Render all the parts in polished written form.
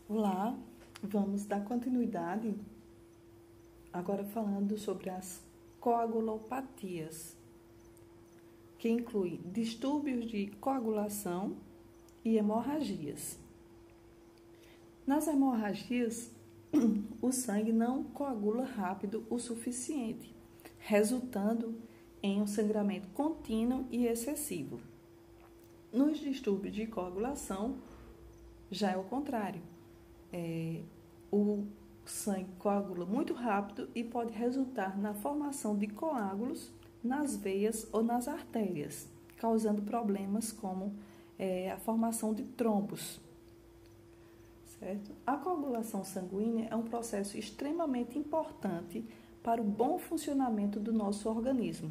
Olá, vamos dar continuidade agora falando sobre as coagulopatias, que inclui distúrbios de coagulação e hemorragias. Nas hemorragias, o sangue não coagula rápido o suficiente, resultando em um sangramento contínuo e excessivo. Nos distúrbios de coagulação, já é o contrário. O sangue coagula muito rápido e pode resultar na formação de coágulos nas veias ou nas artérias, causando problemas como a formação de trombos. Certo? A coagulação sanguínea é um processo extremamente importante para o bom funcionamento do nosso organismo.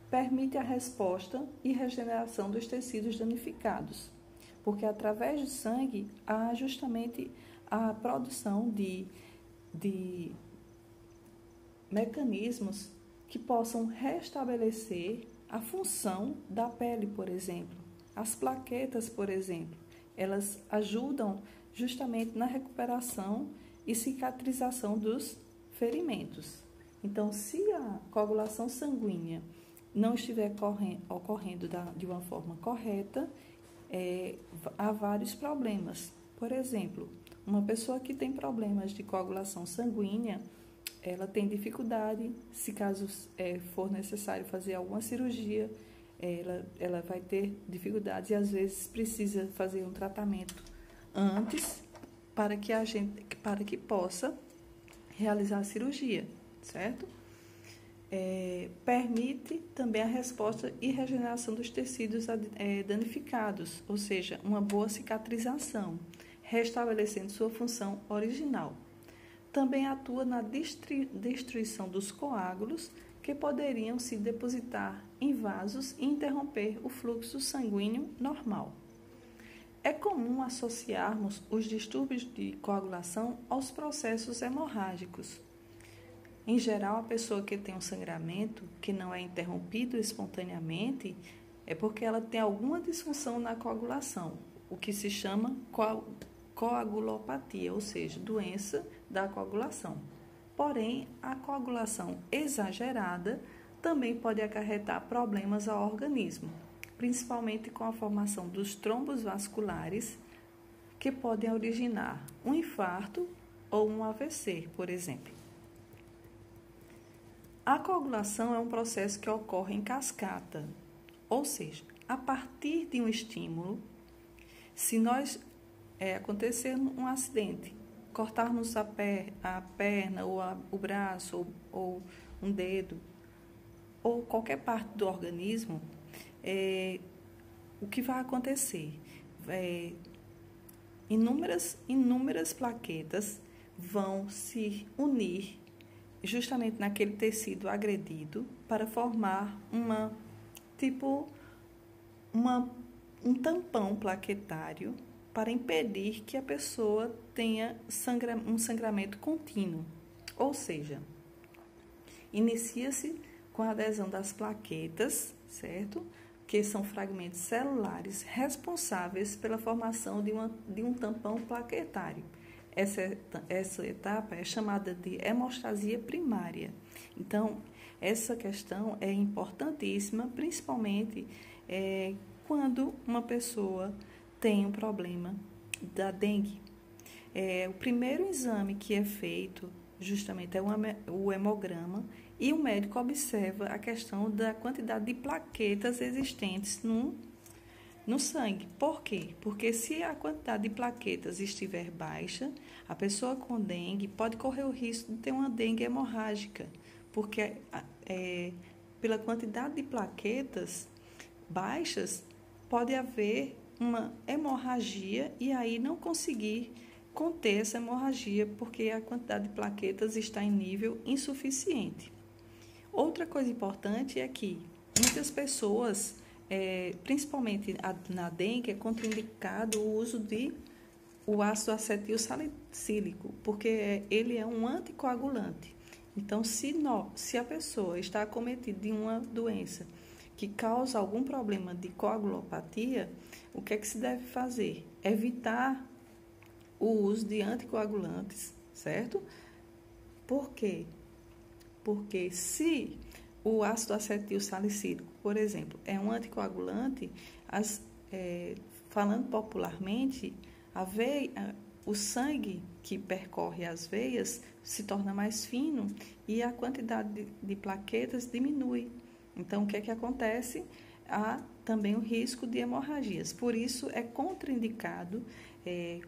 Permite a resposta e regeneração dos tecidos danificados, porque através do sangue há justamente a produção de mecanismos que possam restabelecer a função da pele, por exemplo. As plaquetas, por exemplo, elas ajudam justamente na recuperação e cicatrização dos ferimentos. Então, se a coagulação sanguínea não estiver ocorrendo de uma forma correta, há vários problemas. Por exemplo, uma pessoa que tem problemas de coagulação sanguínea, ela tem dificuldade, se caso for necessário fazer alguma cirurgia, ela vai ter dificuldades e às vezes precisa fazer um tratamento antes para que possa realizar a cirurgia, certo? Permite também a resposta e regeneração dos tecidos danificados, ou seja, uma boa cicatrização, restabelecendo sua função original. Também atua na destruição dos coágulos que poderiam se depositar em vasos e interromper o fluxo sanguíneo normal. É comum associarmos os distúrbios de coagulação aos processos hemorrágicos. Em geral, a pessoa que tem um sangramento que não é interrompido espontaneamente é porque ela tem alguma disfunção na coagulação, o que se chama coagulopatia, ou seja, doença da coagulação. Porém, a coagulação exagerada também pode acarretar problemas ao organismo, principalmente com a formação dos trombos vasculares, que podem originar um infarto ou um AVC, por exemplo. A coagulação é um processo que ocorre em cascata, ou seja, a partir de um estímulo, se nós acontecer um acidente, cortarmos a perna ou o braço ou um dedo ou qualquer parte do organismo, o que vai acontecer? Inúmeras plaquetas vão se unir justamente naquele tecido agredido para formar um tampão plaquetário para impedir que a pessoa tenha um sangramento contínuo. Ou seja, inicia-se com a adesão das plaquetas, certo? Que são fragmentos celulares responsáveis pela formação de um tampão plaquetário. Essa etapa é chamada de hemostasia primária. Então, essa questão é importantíssima, principalmente quando uma pessoa tem um problema da dengue. O primeiro exame que é feito justamente é o hemograma e o médico observa a questão da quantidade de plaquetas existentes no sangue. Por quê? Porque se a quantidade de plaquetas estiver baixa, a pessoa com dengue pode correr o risco de ter uma dengue hemorrágica, porque pela quantidade de plaquetas baixas pode haver uma hemorragia e aí não conseguir conter essa hemorragia porque a quantidade de plaquetas está em nível insuficiente. Outra coisa importante é que muitas pessoas, principalmente na dengue, é contraindicado o uso de o ácido acetil salicílico, porque ele é um anticoagulante. Então, se a pessoa está acometida de uma doença que causa algum problema de coagulopatia, o que é que se deve fazer? Evitar o uso de anticoagulantes, certo? Por quê? Porque se o ácido acetil salicílico, por exemplo, é um anticoagulante, falando popularmente, o sangue que percorre as veias se torna mais fino e a quantidade de plaquetas diminui. Então, o que é que acontece? Há também o risco de hemorragias. Por isso, é contraindicado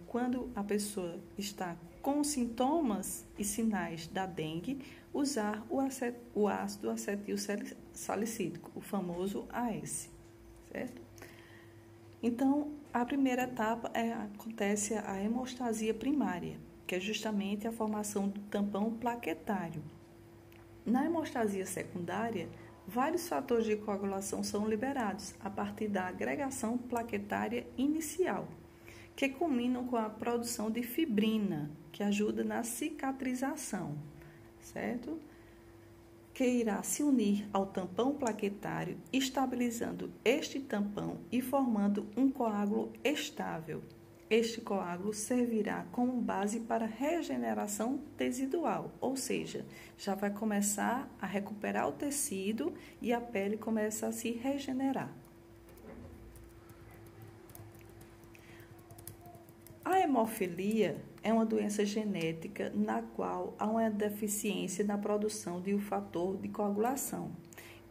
quando a pessoa está com sintomas e sinais da dengue, usar o ácido acetil salicílico, o famoso AS, certo? Então, a primeira etapa acontece a hemostasia primária, que é justamente a formação do tampão plaquetário. Na hemostasia secundária, vários fatores de coagulação são liberados a partir da agregação plaquetária inicial, que culminam com a produção de fibrina, que ajuda na cicatrização, certo? Que irá se unir ao tampão plaquetário, estabilizando este tampão e formando um coágulo estável. Este coágulo servirá como base para regeneração tecidual, ou seja, já vai começar a recuperar o tecido e a pele começa a se regenerar. A hemofilia é uma doença genética na qual há uma deficiência na produção de um fator de coagulação.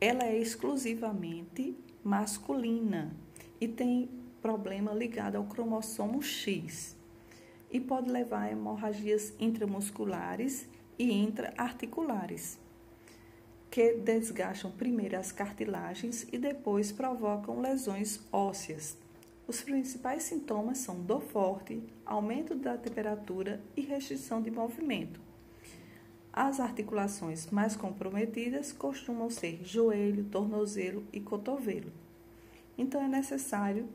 Ela é exclusivamente masculina e tem problema ligado ao cromossomo X e pode levar a hemorragias intramusculares e intraarticulares, que desgastam primeiro as cartilagens e depois provocam lesões ósseas. Os principais sintomas são dor forte, aumento da temperatura e restrição de movimento. As articulações mais comprometidas costumam ser joelho, tornozelo e cotovelo. Então, é necessário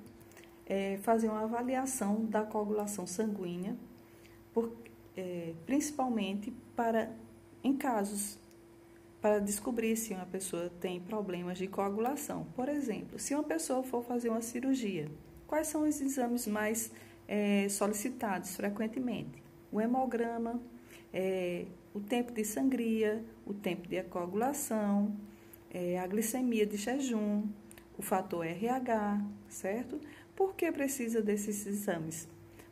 fazer uma avaliação da coagulação sanguínea, principalmente em casos para descobrir se uma pessoa tem problemas de coagulação. Por exemplo, se uma pessoa for fazer uma cirurgia, quais são os exames mais solicitados frequentemente? O hemograma, o tempo de sangria, o tempo de coagulação, a glicemia de jejum, o fator RH, certo? Por que precisa desses exames?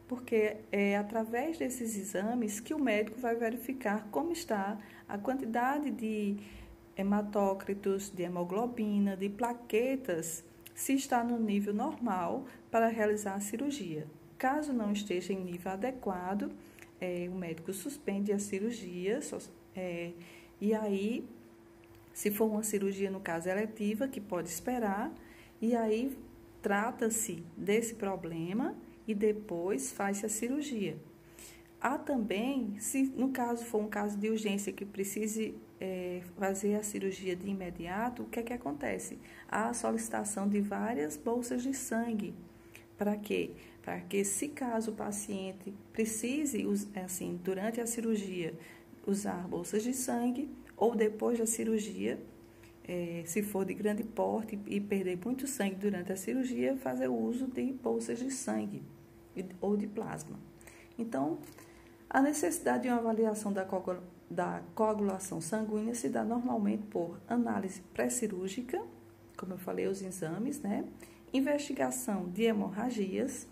Porque é através desses exames que o médico vai verificar como está a quantidade de hematócritos, de hemoglobina, de plaquetas, se está no nível normal para realizar a cirurgia. Caso não esteja em nível adequado, o médico suspende a cirurgia e aí, se for uma cirurgia, no caso, eletiva, que pode esperar, e aí trata-se desse problema e depois faz-se a cirurgia. Há também, se no caso for um caso de urgência que precise fazer a cirurgia de imediato, o que é que acontece? Há a solicitação de várias bolsas de sangue. Para quê? Para que, se caso o paciente precise, assim, durante a cirurgia, usar bolsas de sangue, ou depois da cirurgia, se for de grande porte e perder muito sangue durante a cirurgia, fazer o uso de bolsas de sangue ou de plasma. Então, a necessidade de uma avaliação da coagulação sanguínea se dá normalmente por análise pré-cirúrgica, como eu falei, os exames, né? Investigação de hemorragias,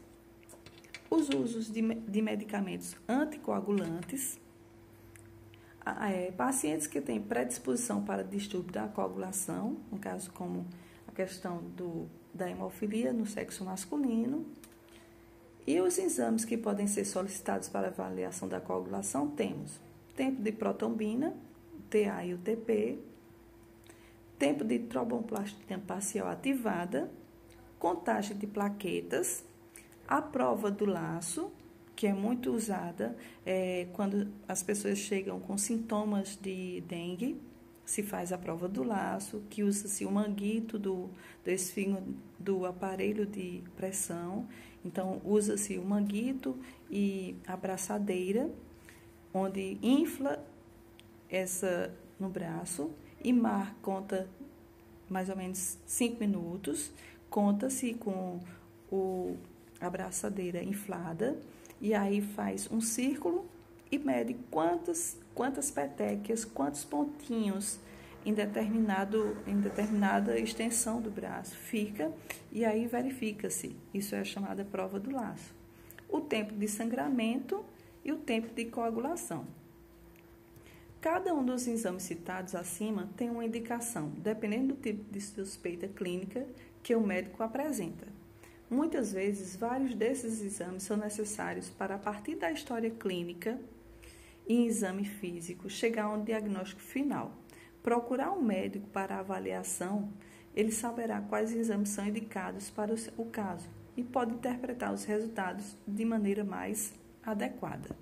os usos de medicamentos anticoagulantes, pacientes que têm predisposição para distúrbio da coagulação, no caso como a questão da hemofilia no sexo masculino, e os exames que podem ser solicitados para avaliação da coagulação temos tempo de protombina, TA e UTP, tempo de tromboplastina parcial ativada, contagem de plaquetas, a prova do laço, que é muito usada quando as pessoas chegam com sintomas de dengue, se faz a prova do laço, que usa-se o manguito do esfíncter do aparelho de pressão. Então, usa-se o manguito e a braçadeira, onde infla no braço e conta mais ou menos 5 minutos, conta-se com a braçadeira inflada E aí faz um círculo e mede quantas petequias, quantos pontinhos em determinada extensão do braço fica, e aí verifica-se. Isso é a chamada prova do laço. O tempo de sangramento e o tempo de coagulação. Cada um dos exames citados acima tem uma indicação, dependendo do tipo de suspeita clínica que o médico apresenta. Muitas vezes, vários desses exames são necessários para, a partir da história clínica e exame físico, chegar a um diagnóstico final. Procurar um médico para avaliação, ele saberá quais exames são indicados para o caso e pode interpretar os resultados de maneira mais adequada.